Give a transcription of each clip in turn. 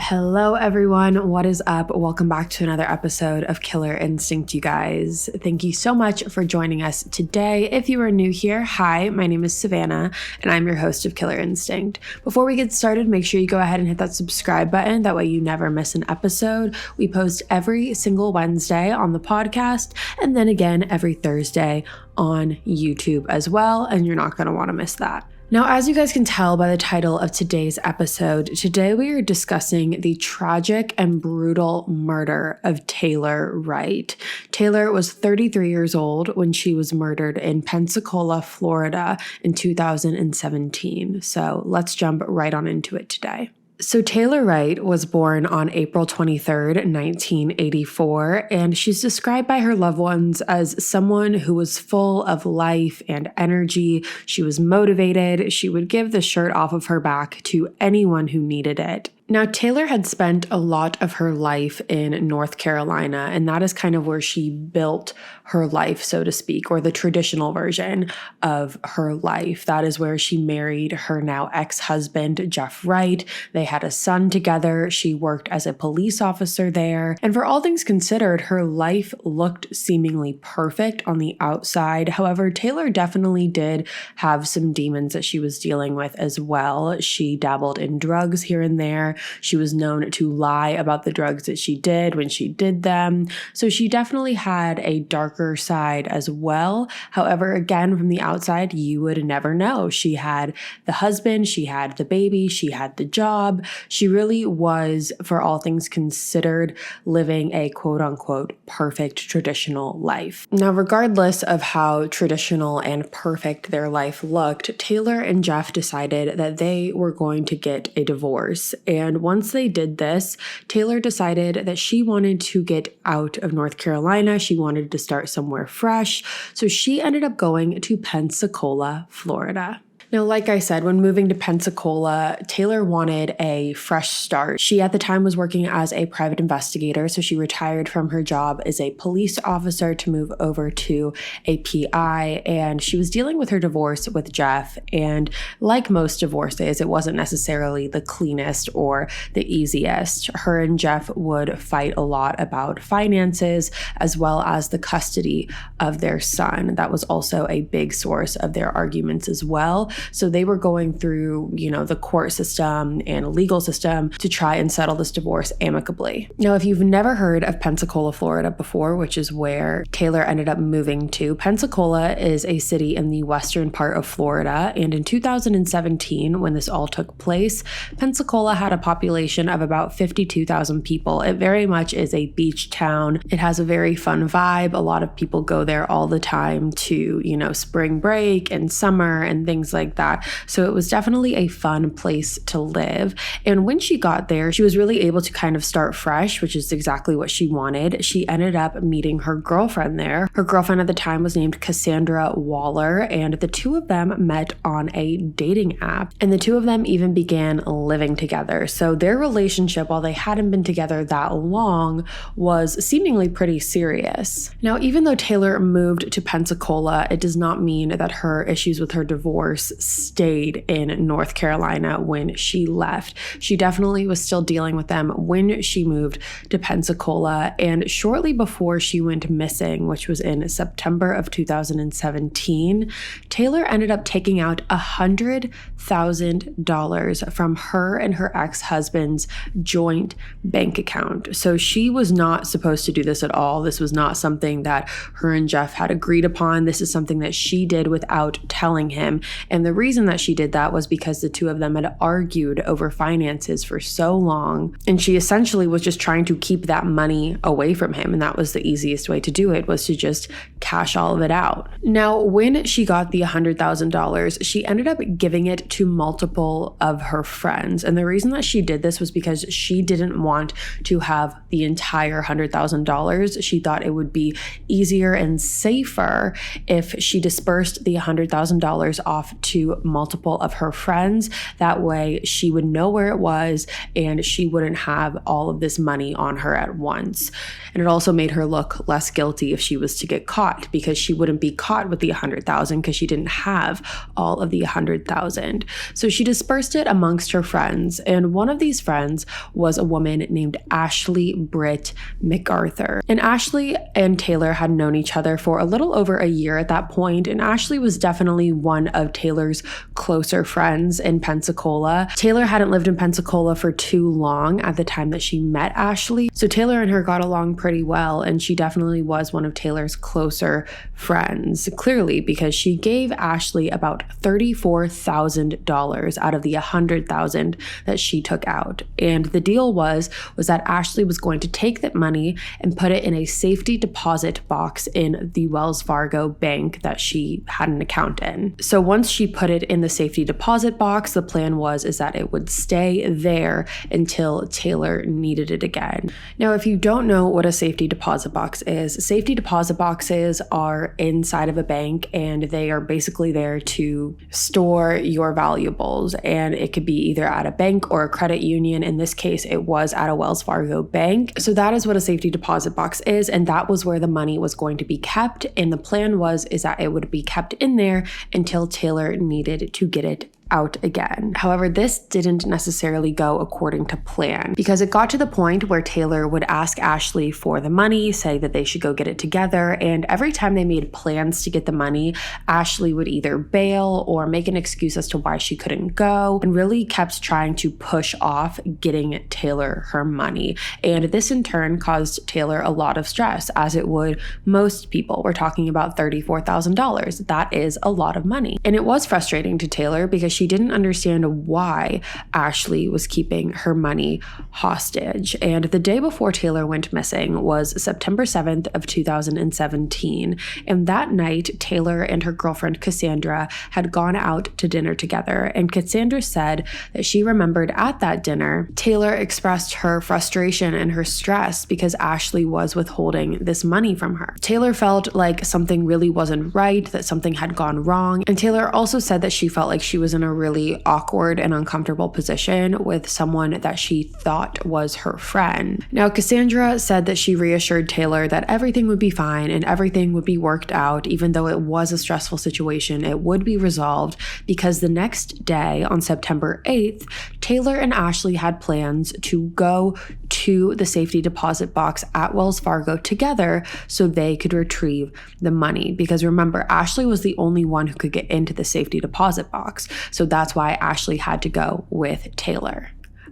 Hello everyone, what is up? Welcome back to another episode of Killer Instinct, you guys. Thank you so much for joining us today. If you are new here, hi, my name is Savannah and I'm your host of Killer Instinct. Before we get started, make sure you go ahead and hit that subscribe button. That way you never miss an episode. We post every single Wednesday on the podcast and then again every Thursday on YouTube as well, and you're not going to want to miss that. Now, as you guys can tell by the title of today's episode, today we are discussing the tragic and brutal murder of Taylor Wright. Taylor was 33 years old when she was murdered in Pensacola, Florida in 2017. So let's jump right on into it today. So Taylor Wright was born on April 23rd, 1984, and she's described by her loved ones as someone who was full of life and energy. She was motivated. She would give the shirt off of her back to anyone who needed it. Now, Taylor had spent a lot of her life in North Carolina, and that is kind of where she built her life, so to speak, or the traditional version of her life. That is where she married her now ex-husband, Jeff Wright. They had a son together. She worked as a police officer there. And for all things considered, her life looked seemingly perfect on the outside. However, Taylor definitely did have some demons that she was dealing with as well. She dabbled in drugs here and there. She was known to lie about the drugs that she did when she did them. So she definitely had a darker side as well. However, again, from the outside, you would never know. She had the husband, she had the baby, she had the job. She really was, for all things considered, living a quote unquote perfect traditional life. Now, regardless of how traditional and perfect their life looked, Taylor and Jeff decided that they were going to get a divorce. And once they did this, Taylor decided that she wanted to get out of North Carolina. She wanted to start somewhere fresh. So she ended up going to Pensacola, Florida. Now, like I said, when moving to Pensacola, Taylor wanted a fresh start. She at the time was working as a private investigator, so she retired from her job as a police officer to move over to a PI, and she was dealing with her divorce with Jeff. And like most divorces, it wasn't necessarily the cleanest or the easiest. Her and Jeff would fight a lot about finances as well as the custody of their son. That was also a big source of their arguments as well. So they were going through, the court system and legal system to try and settle this divorce amicably. Now, if you've never heard of Pensacola, Florida before, which is where Taylor ended up moving to, Pensacola is a city in the western part of Florida. And in 2017, when this all took place, Pensacola had a population of about 52,000 people. It very much is a beach town. It has a very fun vibe. A lot of people go there all the time to, spring break and summer and things like that. So it was definitely a fun place to live. And when she got there, she was really able to kind of start fresh, which is exactly what she wanted. She ended up meeting her girlfriend there. Her girlfriend at the time was named Casandra Waller, and the two of them met on a dating app. And the two of them even began living together. So their relationship, while they hadn't been together that long, was seemingly pretty serious. Now, even though Taylor moved to Pensacola, it does not mean that her issues with her divorce stayed in North Carolina when she left. She definitely was still dealing with them when she moved to Pensacola. And shortly before she went missing, which was in September of 2017, Taylor ended up taking out $100,000 from her and her ex-husband's joint bank account. So she was not supposed to do this at all. This was not something that her and Jeff had agreed upon. This is something that she did without telling him. And the reason that she did that was because the two of them had argued over finances for so long. And she essentially was just trying to keep that money away from him. And that was the easiest way to do it, was to just cash all of it out. Now, when she got the $100,000, she ended up giving it to multiple of her friends. And the reason that she did this was because she didn't want to have the entire $100,000. She thought it would be easier and safer if she dispersed the $100,000 off to to multiple of her friends. That way she would know where it was and she wouldn't have all of this money on her at once. And it also made her look less guilty if she was to get caught, because she wouldn't be caught with the $100,000 because she didn't have all of the $100,000. So she dispersed it amongst her friends. And one of these friends was a woman named Ashley Britt McArthur. And Ashley and Taylor had known each other for a little over a year at that point, and Ashley was definitely one of Taylor's closer friends in Pensacola. Taylor hadn't lived in Pensacola for too long at the time that she met Ashley, so Taylor and her got along pretty well, and she definitely was one of Taylor's closer friends, clearly, because she gave Ashley about $34,000 out of the $100,000 that she took out. And the deal was that Ashley was going to take that money and put it in a safety deposit box in the Wells Fargo bank that she had an account in. So once she put it in the safety deposit box, the plan was that it would stay there until Taylor needed it again. Now, if you don't know what a safety deposit box is, safety deposit boxes are inside of a bank and they are basically there to store your valuables. And it could be either at a bank or a credit union. In this case, it was at a Wells Fargo bank. So that is what a safety deposit box is. And that was where the money was going to be kept. And the plan was that it would be kept in there until Taylor needed to get it out again. However, this didn't necessarily go according to plan, because it got to the point where Taylor would ask Ashley for the money, say that they should go get it together, and every time they made plans to get the money, Ashley would either bail or make an excuse as to why she couldn't go, and really kept trying to push off getting Taylor her money. And this in turn caused Taylor a lot of stress, as it would most people. We're talking about $34,000. That is a lot of money. And it was frustrating to Taylor because she didn't understand why Ashley was keeping her money hostage. And the day before Taylor went missing was September 7th of 2017. And that night, Taylor and her girlfriend Casandra had gone out to dinner together. And Casandra said that she remembered at that dinner, Taylor expressed her frustration and her stress because Ashley was withholding this money from her. Taylor felt like something really wasn't right, that something had gone wrong. And Taylor also said that she felt like she was in a really awkward and uncomfortable position with someone that she thought was her friend. Now, Casandra said that she reassured Taylor that everything would be fine and everything would be worked out. Even though it was a stressful situation, it would be resolved, because the next day, on September 8th, Taylor and Ashley had plans to go to the safety deposit box at Wells Fargo together so they could retrieve the money. Because remember, Ashley was the only one who could get into the safety deposit box. So that's why Ashley had to go with Taylor.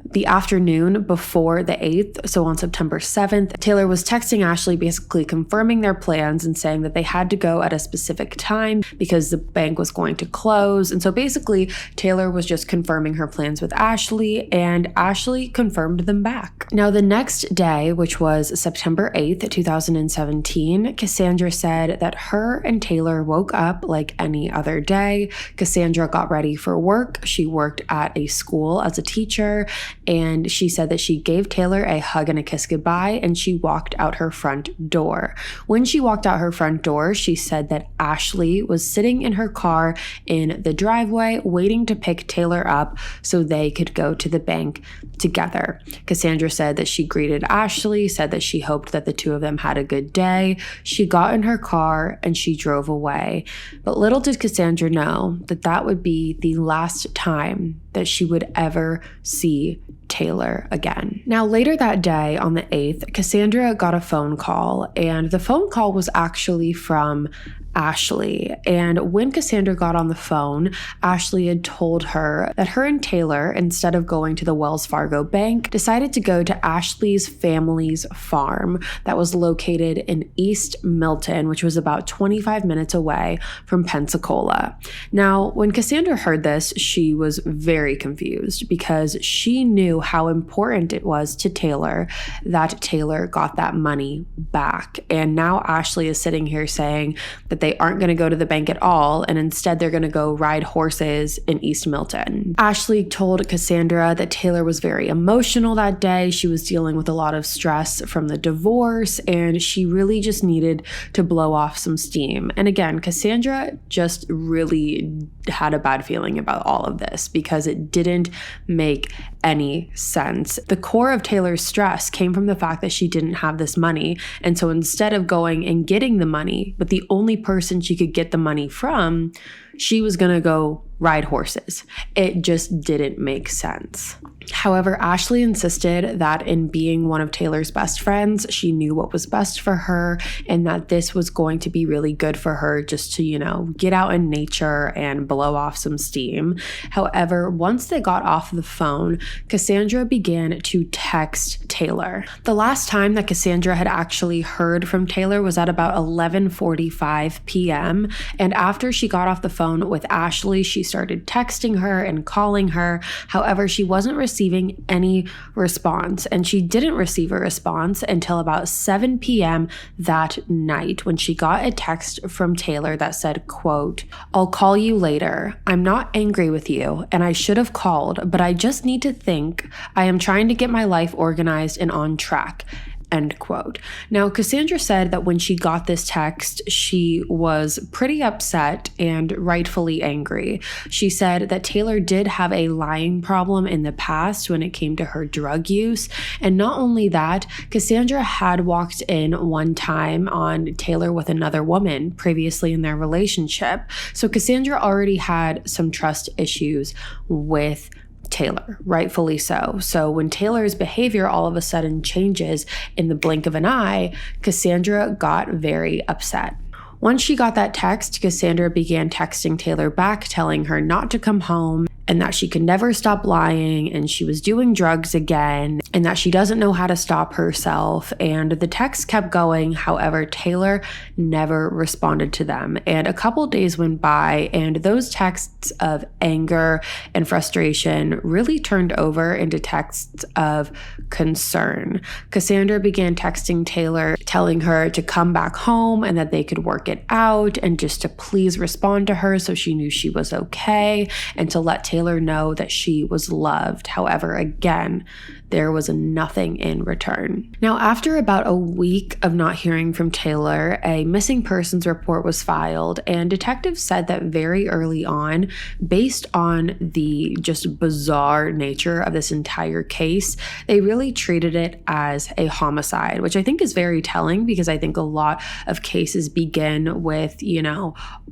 The afternoon before the 8th, so on September 7th, Taylor was texting Ashley basically confirming their plans and saying that they had to go at a specific time because the bank was going to close. And so basically, Taylor was just confirming her plans with Ashley, and Ashley confirmed them back. Now, the next day, which was September 8th, 2017, Casandra said that her and Taylor woke up like any other day. Casandra got ready for work. She worked at a school as a teacher, and she said that she gave Taylor a hug and a kiss goodbye, and she walked out her front door. When she walked out her front door, she said that Ashley was sitting in her car in the driveway waiting to pick Taylor up so they could go to the bank together. Casandra said that she greeted Ashley, said that she hoped that the two of them had a good day. She got in her car and she drove away. But little did Casandra know that that would be the last time that she would ever see Taylor again. Now, later that day on the 8th, Casandra got a phone call, and the phone call was actually from Ashley. And when Casandra got on the phone, Ashley had told her that her and Taylor, instead of going to the Wells Fargo bank, decided to go to Ashley's family's farm that was located in East Milton, which was about 25 minutes away from Pensacola. Now, when Casandra heard this, she was very confused because she knew how important it was to Taylor that Taylor got that money back. And now Ashley is sitting here saying that they they aren't going to go to the bank at all, and instead they're going to go ride horses in East Milton. Ashley told Casandra that Taylor was very emotional that day. She was dealing with a lot of stress from the divorce, and she really just needed to blow off some steam. And again, Casandra just really had a bad feeling about all of this because it didn't make any sense. The core of Taylor's stress came from the fact that she didn't have this money. And so instead of going and getting the money, but the only person she could get the money from, she was going to go ride horses. It just didn't make sense. However, Ashley insisted that in being one of Taylor's best friends, she knew what was best for her and that this was going to be really good for her just to, get out in nature and blow off some steam. However, once they got off the phone, Casandra began to text Taylor. The last time that Casandra had actually heard from Taylor was at about 11:45 p.m. And after she got off the phone with Ashley, she started texting her and calling her. However, she wasn't receiving any response, and she didn't receive a response until about 7 p.m. that night when she got a text from Taylor that said, quote, "I'll call you later. I'm not angry with you, and I should have called, but I just need to think. I am trying to get my life organized and on track." End quote. Now, Casandra said that when she got this text, she was pretty upset and rightfully angry. She said that Taylor did have a lying problem in the past when it came to her drug use. And not only that, Casandra had walked in one time on Taylor with another woman previously in their relationship. So Casandra already had some trust issues with Taylor, rightfully so. So when Taylor's behavior all of a sudden changes in the blink of an eye, Casandra got very upset. Once she got that text, Casandra began texting Taylor back, telling her not to come home and that she could never stop lying and she was doing drugs again and that she doesn't know how to stop herself. And the texts kept going. However, Taylor never responded to them. And a couple days went by and those texts of anger and frustration really turned over into texts of concern. Casandra began texting Taylor, telling her to come back home and that they could work it out and just to please respond to her so she knew she was okay and to let Taylor know that she was loved. However, again, there was nothing in return. Now, after about a week of not hearing from Taylor, a missing persons report was filed, and detectives said that very early on, based on the just bizarre nature of this entire case, they really treated it as a homicide, which I think is very telling because I think a lot of cases begin with,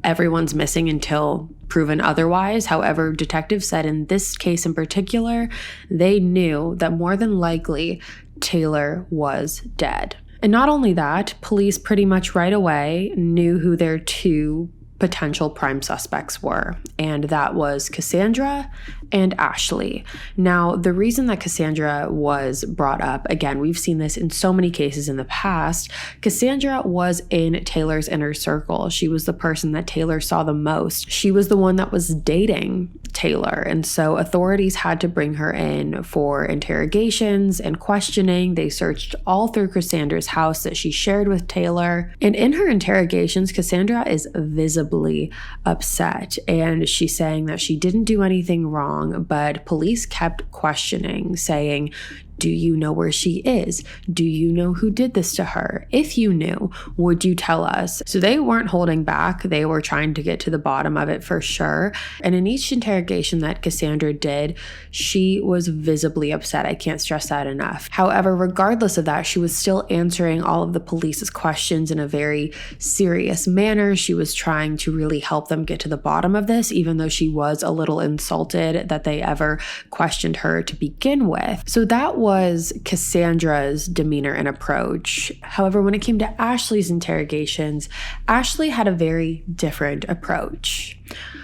everyone's missing until proven otherwise. However, detectives said in this case in particular, they knew that more than likely Taylor was dead. And not only that, police pretty much right away knew who their two potential prime suspects were, and that was Casandra and Ashley. Now, the reason that Casandra was brought up, again, we've seen this in so many cases in the past, Casandra was in Taylor's inner circle. She was the person that Taylor saw the most. She was the one that was dating Taylor, and so authorities had to bring her in for interrogations and questioning. They searched all through Cassandra's house that she shared with Taylor, and in her interrogations, Casandra is visibly upset, and she's saying that she didn't do anything wrong, but police kept questioning, saying, "Do you know where she is? Do you know who did this to her? If you knew, would you tell us?" So they weren't holding back. They were trying to get to the bottom of it for sure. And in each interrogation that Casandra did, she was visibly upset. I can't stress that enough. However, regardless of that, she was still answering all of the police's questions in a very serious manner. She was trying to really help them get to the bottom of this, even though she was a little insulted that they ever questioned her to begin with. So that was Cassandra's demeanor and approach. However, when it came to Ashley's interrogations, Ashley had a very different approach.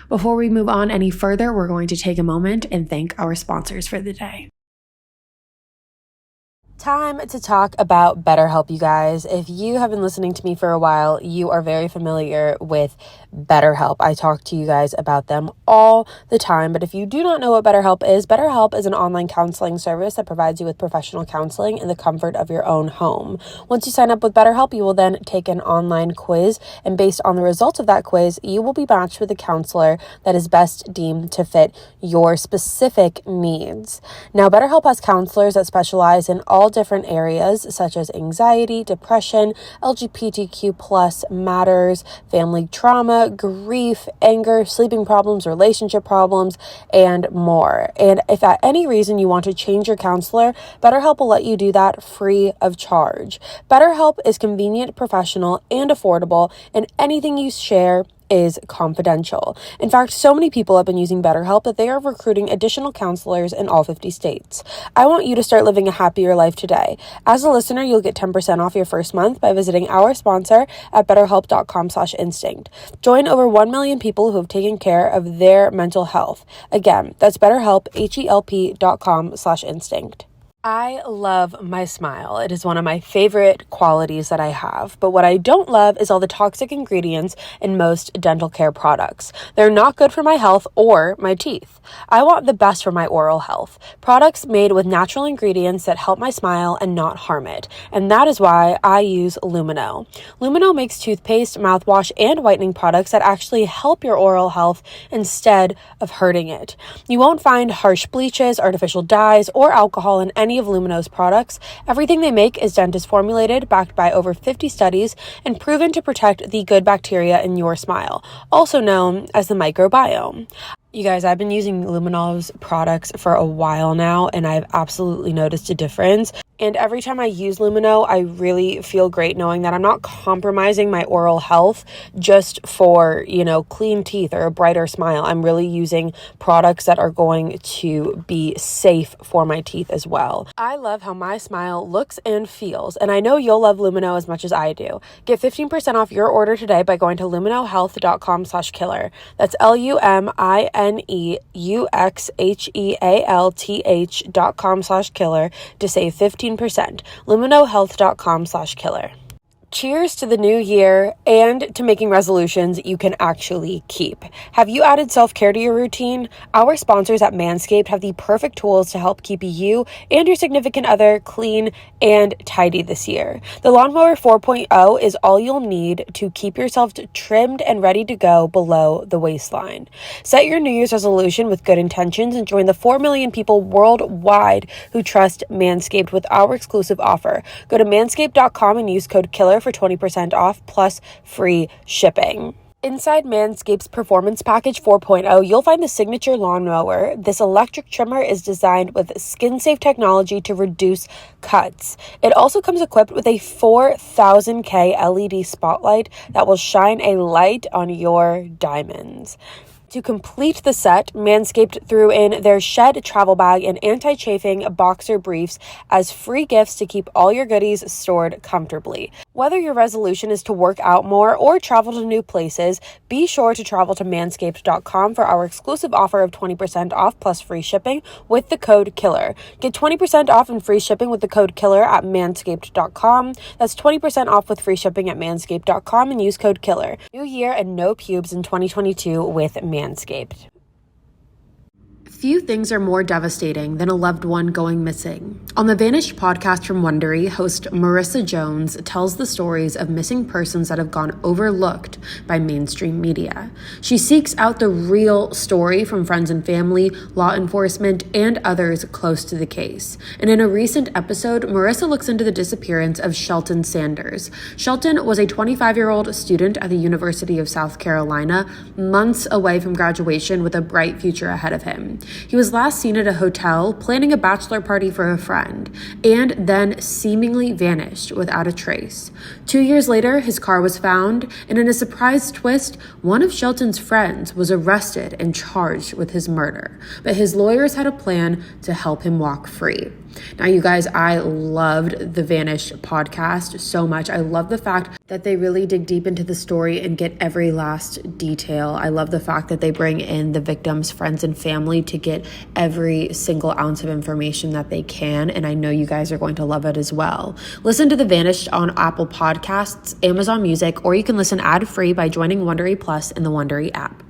Before we move on any further, we're going to take a moment and thank our sponsors for the day. Time to talk about BetterHelp, you guys. If you have been listening to me for a while, you are very familiar with BetterHelp. I talk to you guys about them all the time, but if you do not know what BetterHelp is an online counseling service that provides you with professional counseling in the comfort of your own home. Once you sign up with BetterHelp, you will then take an online quiz, and based on the results of that quiz, you will be matched with a counselor that is best deemed to fit your specific needs. Now, BetterHelp has counselors that specialize in all different areas such as anxiety, depression, LGBTQ plus matters, family trauma, grief, anger, sleeping problems, relationship problems, and more. And if at any reason you want to change your counselor, BetterHelp will let you do that free of charge. BetterHelp is convenient, professional, and affordable, and anything you share is confidential. In fact, so many people have been using BetterHelp that they are recruiting additional counselors in all 50 states. I want you to start living a happier life today. As a listener, you'll get 10% off your first month by visiting our sponsor at betterhelp.com/instinct. Join over 1 million people who have taken care of their mental health. Again, that's BetterHelp, HELP.com/instinct. I love my smile. It is one of my favorite qualities that I have, but what I don't love is all the toxic ingredients in most dental care products. They're not good for my health or my teeth. I want the best for my oral health. Products made with natural ingredients that help my smile and not harm it, and that is why I use Lumino. Lumino makes toothpaste, mouthwash, and whitening products that actually help your oral health instead of hurting it. You won't find harsh bleaches, artificial dyes, or alcohol in any of Lumino's products. Everything they make is dentist formulated, backed by over 50 studies, and proven to protect the good bacteria in your smile, also known as the microbiome. You guys, I've been using Lumino's products for a while now, and I've absolutely noticed a difference. And every time I use Lumino, I really feel great knowing that I'm not compromising my oral health just for, clean teeth or a brighter smile. I'm really using products that are going to be safe for my teeth as well. I love how my smile looks and feels, and I know you'll love Lumino as much as I do. Get 15% off your order today by going to luminohealth.com/killer. That's LUMINEUXHEALTH.com/killer to save 15%. luminohealth.com/killer. Cheers to the new year and to making resolutions you can actually keep. Have you added self-care to your routine? Our sponsors at Manscaped have the perfect tools to help keep you and your significant other clean and tidy this year. The Lawnmower 4.0 is all you'll need to keep yourself trimmed and ready to go below the waistline. Set your New Year's resolution with good intentions and join the 4 million people worldwide who trust Manscaped with our exclusive offer. Go to manscaped.com and use code KILLER for 20% off plus free shipping. Inside Manscaped's Performance Package 4.0, you'll find the signature lawnmower. This electric trimmer is designed with skin-safe technology to reduce cuts. It also comes equipped with a 4,000K LED spotlight that will shine a light on your diamonds. To complete the set, Manscaped threw in their Shed travel bag and anti-chafing boxer briefs as free gifts to keep all your goodies stored comfortably. Whether your resolution is to work out more or travel to new places, be sure to travel to manscaped.com for our exclusive offer of 20% off plus free shipping with the code KILLER. Get 20% off and free shipping with the code KILLER at manscaped.com. That's 20% off with free shipping at manscaped.com and use code KILLER. New year and no pubes in 2022 with Manscaped. Few things are more devastating than a loved one going missing. On the Vanished podcast from Wondery, host Marissa Jones tells the stories of missing persons that have gone overlooked by mainstream media. She seeks out the real story from friends and family, law enforcement, and others close to the case. And in a recent episode, Marissa looks into the disappearance of Shelton Sanders. Shelton was a 25-year-old student at the University of South Carolina, months away from graduation with a bright future ahead of him. He was last seen at a hotel planning a bachelor party for a friend, and then seemingly vanished without a trace. 2 years later, his car was found, and in a surprise twist, one of Shelton's friends was arrested and charged with his murder. But his lawyers had a plan to help him walk free. Now, you guys, I loved the Vanished podcast so much. I love the fact that they really dig deep into the story and get every last detail. I love the fact that they bring in the victims' friends and family to get every single ounce of information that they can, and I know you guys are going to love it as well. Listen to The Vanished on Apple Podcasts, Amazon Music, or you can listen ad-free by joining Wondery Plus in the Wondery app.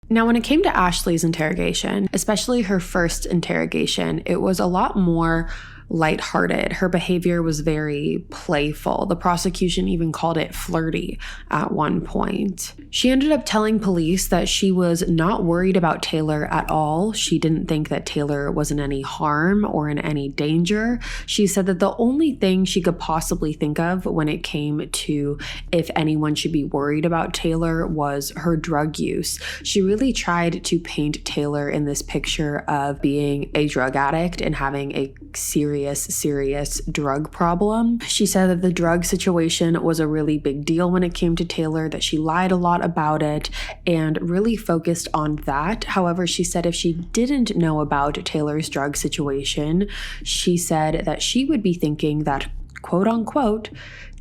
Now, when it came to Ashley's interrogation, especially her first interrogation, it was a lot more lighthearted. Her behavior was very playful. The prosecution even called it flirty at one point. She ended up telling police that she was not worried about Taylor at all. She didn't think that Taylor was in any harm or in any danger. She said that the only thing she could possibly think of when it came to if anyone should be worried about Taylor was her drug use. She really tried to paint Taylor in this picture of being a drug addict and having a serious drug problem. She said that the drug situation was a really big deal when it came to Taylor, that she lied a lot about it and really focused on that. However, she said if she didn't know about Taylor's drug situation, she said that she would be thinking that, quote unquote,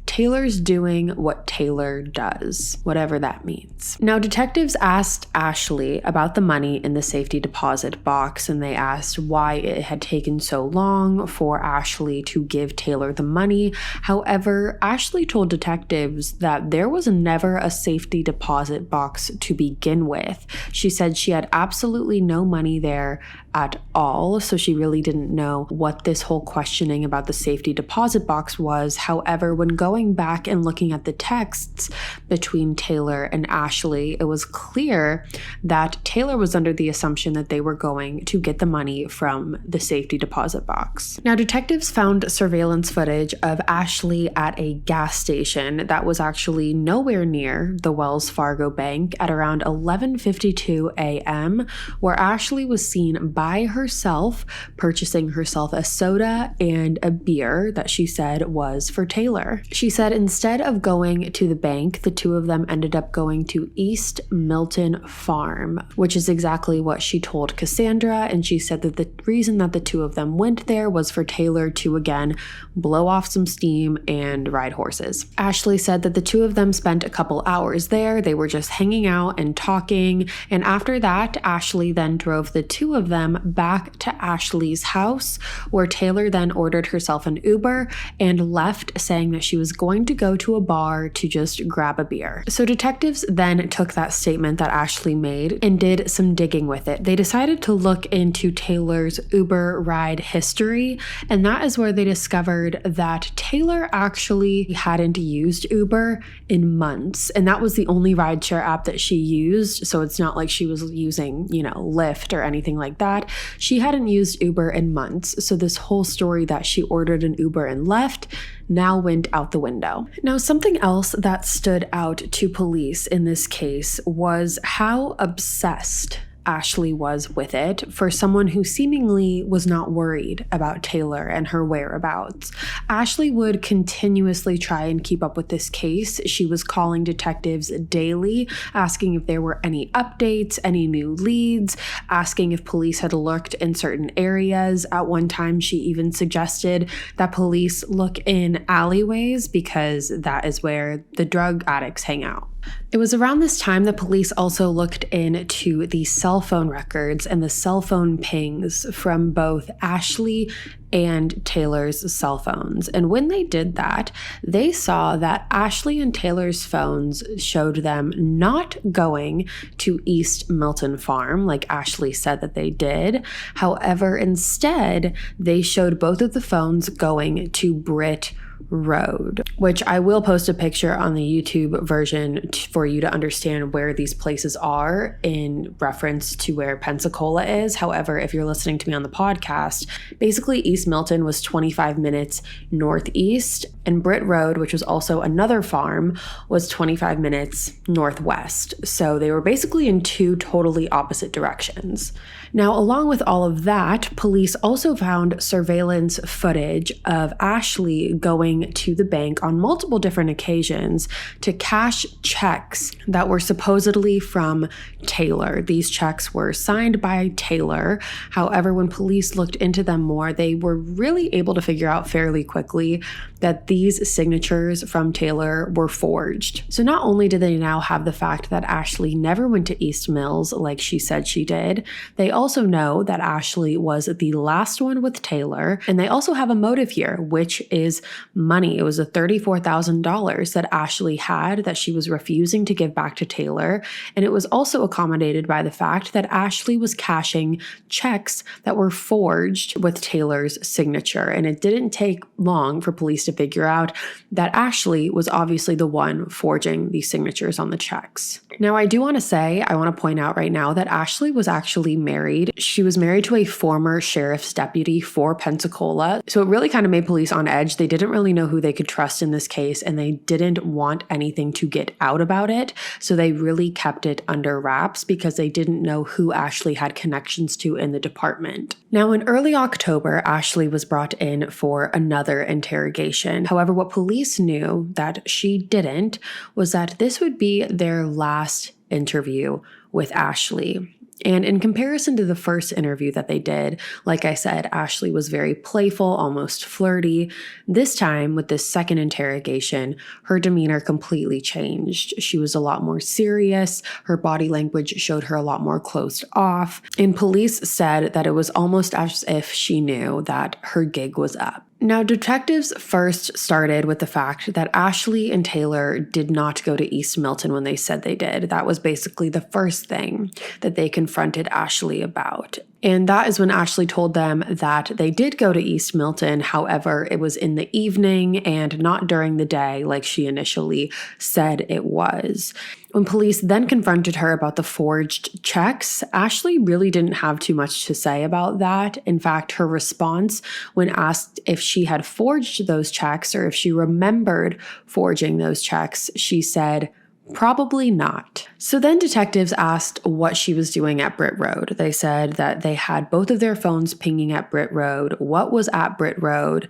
Taylor's doing what Taylor does, whatever that means. Now, detectives asked Ashley about the money in the safety deposit box, and they asked why it had taken so long for Ashley to give Taylor the money. However, Ashley told detectives that there was never a safety deposit box to begin with. She said she had absolutely no money there at all, so she really didn't know what this whole questioning about the safety deposit box was. However, when going back and looking at the texts between Taylor and Ashley, it was clear that Taylor was under the assumption that they were going to get the money from the safety deposit box. Now, detectives found surveillance footage of Ashley at a gas station that was actually nowhere near the Wells Fargo bank at around 11:52 a.m., where Ashley was seen by herself purchasing herself a soda and a beer that she said was for Taylor. She said instead of going to the bank, the two of them ended up going to East Milton Farm, which is exactly what she told Casandra, and she said that the reason that the two of them went there was for Taylor to again blow off some steam and ride horses. Ashley said that the two of them spent a couple hours there. They were just hanging out and talking, and after that, Ashley then drove the two of them back to Ashley's house, where Taylor then ordered herself an Uber and left, saying that she was going to go to a bar to just grab a beer. So detectives then took that statement that Ashley made and did some digging with it. They decided to look into Taylor's Uber ride history, and that is where they discovered that Taylor actually hadn't used Uber in months, and that was the only rideshare app that she used, so it's not like she was using, Lyft or anything like that. She hadn't used Uber in months, so this whole story that she ordered an Uber and left now went out the window. Now, something else that stood out to police in this case was how obsessed Ashley was with it for someone who seemingly was not worried about Taylor and her whereabouts. Ashley would continuously try and keep up with this case. She was calling detectives daily, asking if there were any updates, any new leads, asking if police had looked in certain areas. At one time, she even suggested that police look in alleyways because that is where the drug addicts hang out. It was around this time that police also looked into the cell phone records and the cell phone pings from both Ashley and Taylor's cell phones. And when they did that, they saw that Ashley and Taylor's phones showed them not going to East Milton Farm like Ashley said that they did. However, instead, they showed both of the phones going to Britt Road, which I will post a picture on the YouTube version for you to understand where these places are in reference to where Pensacola is. However, if you're listening to me on the podcast, basically East Milton was 25 minutes northeast, and Britt Road, which was also another farm, was 25 minutes northwest. So they were basically in two totally opposite directions. Now, along with all of that, police also found surveillance footage of Ashley going going to the bank on multiple different occasions to cash checks that were supposedly from Taylor. These checks were signed by Taylor. However, when police looked into them more, they were really able to figure out fairly quickly that these signatures from Taylor were forged. So not only did they now have the fact that Ashley never went to East Mills like she said she did, they also know that Ashley was the last one with Taylor, and they also have a motive here, which is money. It was a $34,000 that Ashley had that she was refusing to give back to Taylor, and it was also accommodated by the fact that Ashley was cashing checks that were forged with Taylor's signature, and it didn't take long for police to figure out that Ashley was obviously the one forging these signatures on the checks. Now, I want to point out right now that Ashley was actually married. She was married to a former sheriff's deputy for Pensacola. So it really kind of made police on edge. They didn't really know who they could trust in this case, and they didn't want anything to get out about it. So they really kept it under wraps because they didn't know who Ashley had connections to in the department. Now, in early October, Ashley was brought in for another interrogation. However, what police knew that she didn't was that this would be their last interview with Ashley. And in comparison to the first interview that they did, like I said, Ashley was very playful, almost flirty. This time, with this second interrogation, her demeanor completely changed. She was a lot more serious. Her body language showed her a lot more closed off. And police said that it was almost as if she knew that her gig was up. Now, detectives first started with the fact that Ashley and Taylor did not go to East Milton when they said they did. That was basically the first thing that they confronted Ashley about. And that is when Ashley told them that they did go to East Milton. However, it was in the evening and not during the day like she initially said it was. When police then confronted her about the forged checks, Ashley really didn't have too much to say about that. In fact, her response when asked if she had forged those checks or if she remembered forging those checks, she said, "Probably not." So then detectives asked what she was doing at Britt Road. They said that they had both of their phones pinging at Britt Road, what was at Britt Road.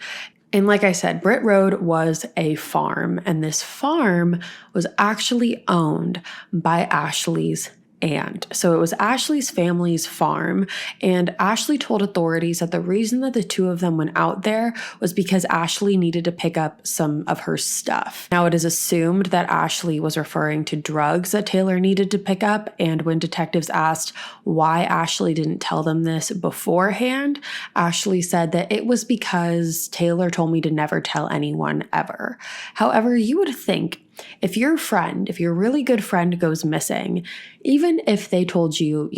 And like I said, Britt Road was a farm, and this farm was actually owned by Ashley's aunt. So it was Ashley's family's farm, and Ashley told authorities that the reason that the two of them went out there was because Ashley needed to pick up some of her stuff. Now, it is assumed that Ashley was referring to drugs that Taylor needed to pick up, and when detectives asked why Ashley didn't tell them this beforehand, Ashley said that it was because Taylor told me to never tell anyone ever. However, you would think if your really good friend goes missing, even if they told you,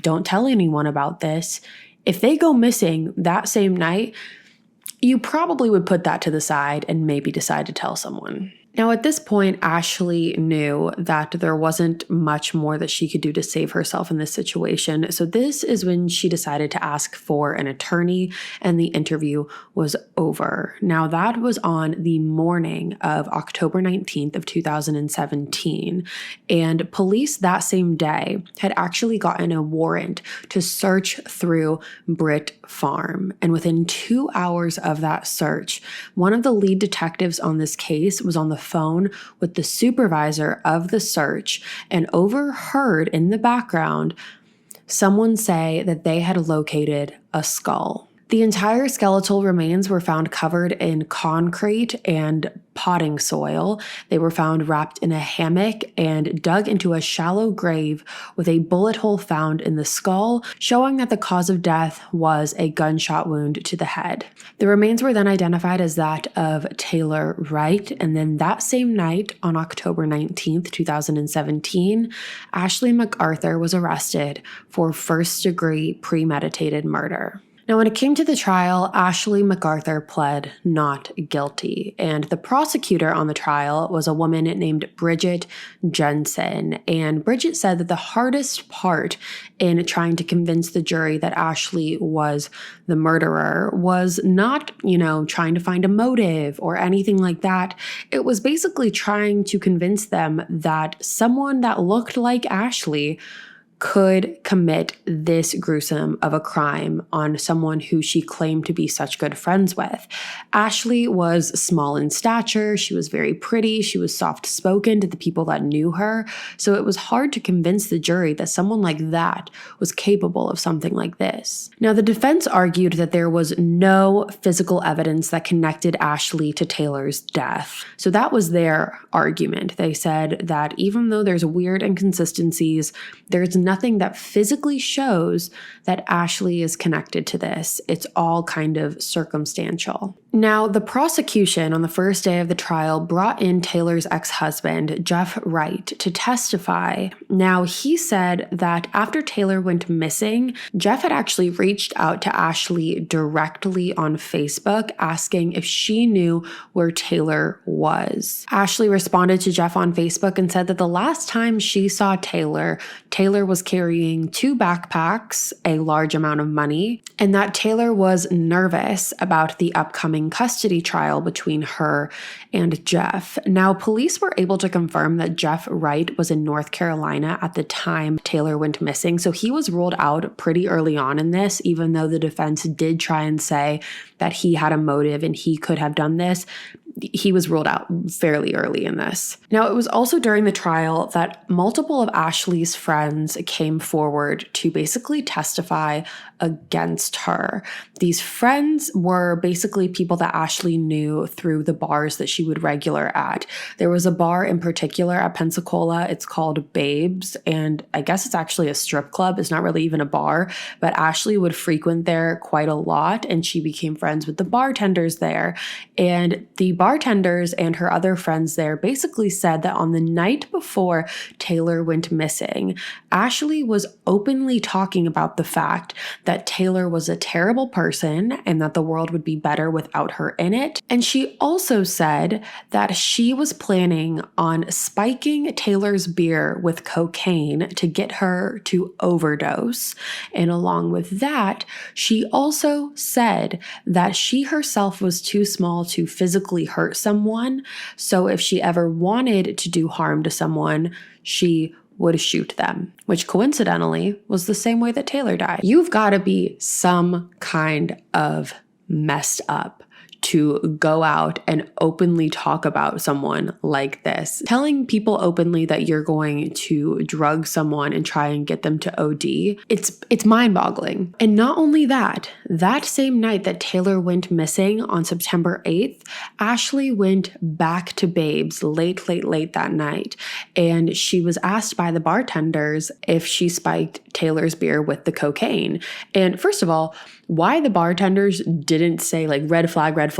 don't tell anyone about this, if they go missing that same night, you probably would put that to the side and maybe decide to tell someone. Now, at this point, Ashley knew that there wasn't much more that she could do to save herself in this situation. So this is when she decided to ask for an attorney, and the interview was over. Now, that was on the morning of October 19th of 2017. And police that same day had actually gotten a warrant to search through Britt Farm. And within 2 hours of that search, one of the lead detectives on this case was on the phone with the supervisor of the search and overheard in the background someone say that they had located a skull. The entire skeletal remains were found covered in concrete and potting soil. They were found wrapped in a hammock and dug into a shallow grave with a bullet hole found in the skull, showing that the cause of death was a gunshot wound to the head. The remains were then identified as that of Taylor Wright, and then that same night, on October 19th, 2017, Ashley McArthur was arrested for first-degree premeditated murder. Now, when it came to the trial, Ashley McArthur pled not guilty, and the prosecutor on the trial was a woman named Bridget Jensen, and Bridget said that the hardest part in trying to convince the jury that Ashley was the murderer was not, trying to find a motive or anything like that. It was basically trying to convince them that someone that looked like Ashley could commit this gruesome of a crime on someone who she claimed to be such good friends with. Ashley was small in stature. She was very pretty. She was soft-spoken to the people that knew her. So it was hard to convince the jury that someone like that was capable of something like this. Now, the defense argued that there was no physical evidence that connected Ashley to Taylor's death. So that was their argument. They said that even though there's weird inconsistencies, there's nothing that physically shows that Ashley is connected to this. It's all kind of circumstantial. Now, the prosecution on the first day of the trial brought in Taylor's ex-husband, Jeff Wright, to testify. Now, he said that after Taylor went missing, Jeff had actually reached out to Ashley directly on Facebook, asking if she knew where Taylor was. Ashley responded to Jeff on Facebook and said that the last time she saw Taylor was carrying 2 backpacks, a large amount of money, and that Taylor was nervous about the upcoming custody trial between her and Jeff. Now, police were able to confirm that Jeff Wright was in North Carolina at the time Taylor went missing, so he was ruled out pretty early on in this, even though the defense did try and say that he had a motive and he could have done this. He was ruled out fairly early in this. Now, it was also during the trial that multiple of Ashley's friends came forward to basically testify against her. These friends were basically people that Ashley knew through the bars that she would regular at. There was a bar in particular at Pensacola. It's called Babes, and I guess it's actually a strip club. It's not really even a bar, but Ashley would frequent there quite a lot, and she became friends with the bartenders there. And the bartenders and her other friends there basically said that on the night before Taylor went missing, Ashley was openly talking about the fact that Taylor was a terrible person and that the world would be better without her in it. And she also said that she was planning on spiking Taylor's beer with cocaine to get her to overdose. And along with that, she also said that she herself was too small to physically hurt someone. So if she ever wanted to do harm to someone, she would shoot them, which coincidentally was the same way that Taylor died. You've got to be some kind of messed up to go out and openly talk about someone like this. Telling people openly that you're going to drug someone and try and get them to OD, it's mind-boggling. And not only that same night that Taylor went missing on September 8th, Ashley went back to Babes late that night, and she was asked by the bartenders if she spiked Taylor's beer with the cocaine. And first of all, why the bartenders didn't say like red flag, like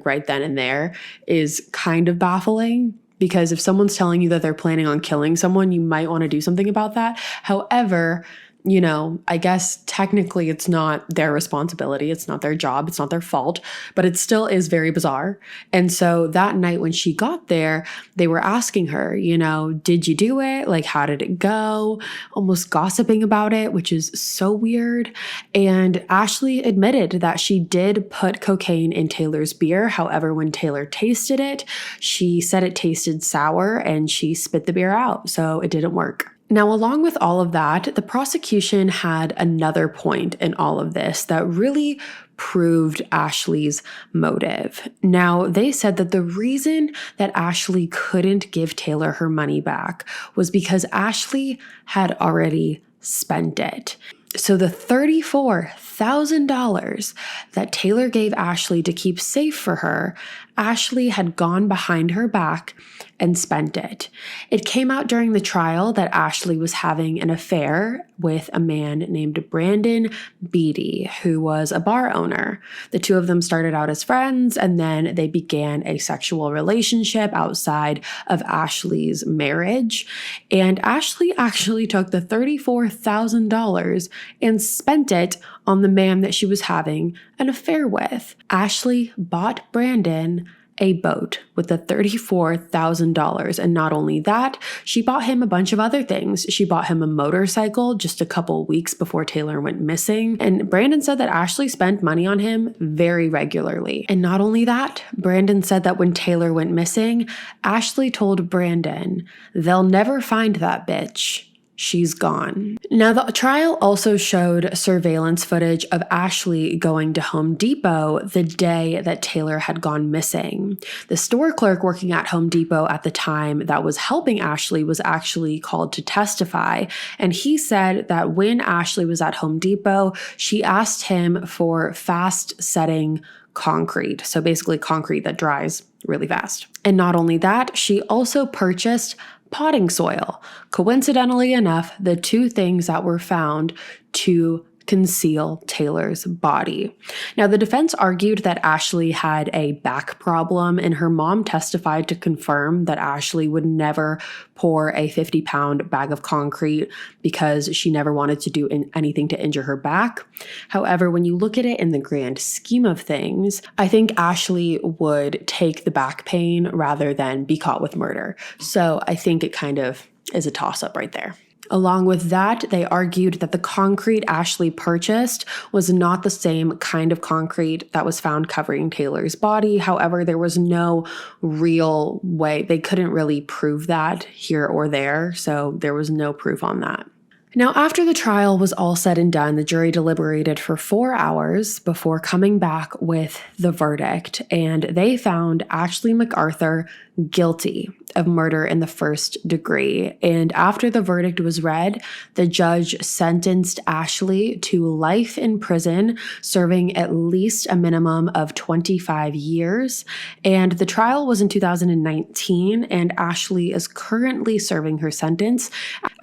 right then and there is kind of baffling, because if someone's telling you that they're planning on killing someone, you might want to do something about that. However, you know, I guess technically it's not their responsibility. It's not their job. It's not their fault, but it still is very bizarre. And so that night when she got there, they were asking her, you know, did you do it? Like, how did it go? Almost gossiping about it, which is so weird. And Ashley admitted that she did put cocaine in Taylor's beer. However, when Taylor tasted it, she said it tasted sour and she spit the beer out. So it didn't work. Now, along with all of that, the prosecution had another point in all of this that really proved Ashley's motive. Now, they said that the reason that Ashley couldn't give Taylor her money back was because Ashley had already spent it. So the $34,000 that Taylor gave Ashley to keep safe for her, Ashley had gone behind her back and spent it. It came out during the trial that Ashley was having an affair with a man named Brandon Beatty, who was a bar owner. The two of them started out as friends, and then they began a sexual relationship outside of Ashley's marriage. And Ashley actually took the $34,000 and spent it on the man that she was having an affair with. Ashley bought Brandon a boat with the $34,000. And not only that, she bought him a bunch of other things. She bought him a motorcycle just a couple weeks before Taylor went missing. And Brandon said that Ashley spent money on him very regularly. And not only that, Brandon said that when Taylor went missing, Ashley told Brandon, "They'll never find that bitch. she's gone. Now, the trial also showed surveillance footage of Ashley going to Home Depot the day that Taylor had gone missing. The store clerk working at Home Depot at the time that was helping Ashley was actually called to testify, and he said that when Ashley was at Home Depot, she asked him for fast-setting concrete, so basically concrete that dries really fast. And not only that, she also purchased potting soil. Coincidentally enough, the two things that were found to conceal Taylor's body. Now, the defense argued that Ashley had a back problem, and her mom testified to confirm that Ashley would never pour a 50-pound bag of concrete because she never wanted to do anything to injure her back. However, when you look at it in the grand scheme of things, I think Ashley would take the back pain rather than be caught with murder. So I think it kind of is a toss-up right there. Along with that, they argued that the concrete Ashley purchased was not the same kind of concrete that was found covering Taylor's body. However, there was no real way. They couldn't really prove that here or there, so there was no proof on that. Now, after the trial was all said and done, the jury deliberated for 4 hours before coming back with the verdict, and they found Ashley McArthur guilty of murder in the first degree. And after the verdict was read, the judge sentenced Ashley to life in prison, serving at least a minimum of 25 years. And the trial was in 2019, and Ashley is currently serving her sentence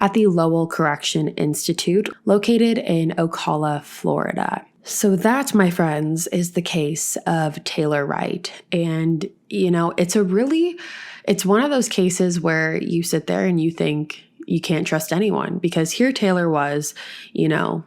at the Lowell Correction Institute, located in Ocala, Florida. So that, my friends, is the case of Taylor Wright. And, you know, it's one of those cases where you sit there and you think you can't trust anyone, because here Taylor was, you know,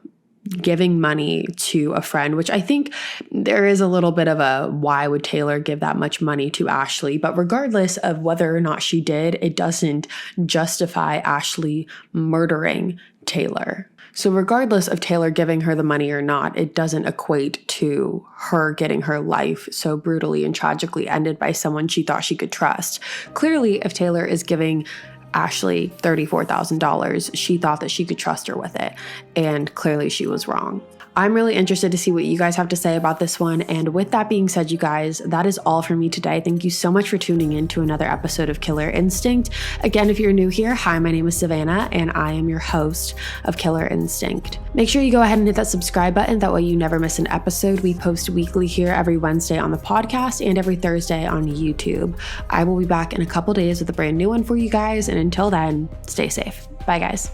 giving money to a friend, which I think there is a little bit of a why would Taylor give that much money to Ashley? But regardless of whether or not she did, it doesn't justify Ashley murdering Taylor. So regardless of Taylor giving her the money or not, it doesn't equate to her getting her life so brutally and tragically ended by someone she thought she could trust. Clearly, if Taylor is giving Ashley $34,000, she thought that she could trust her with it, and clearly she was wrong. I'm really interested to see what you guys have to say about this one. And with that being said, you guys, that is all for me today. Thank you so much for tuning in to another episode of Killer Instinct. Again, if you're new here, hi, my name is Savannah, and I am your host of Killer Instinct. Make sure you go ahead and hit that subscribe button. That way you never miss an episode. We post weekly here every Wednesday on the podcast and every Thursday on YouTube. I will be back in a couple days with a brand new one for you guys. And until then, stay safe. Bye, guys.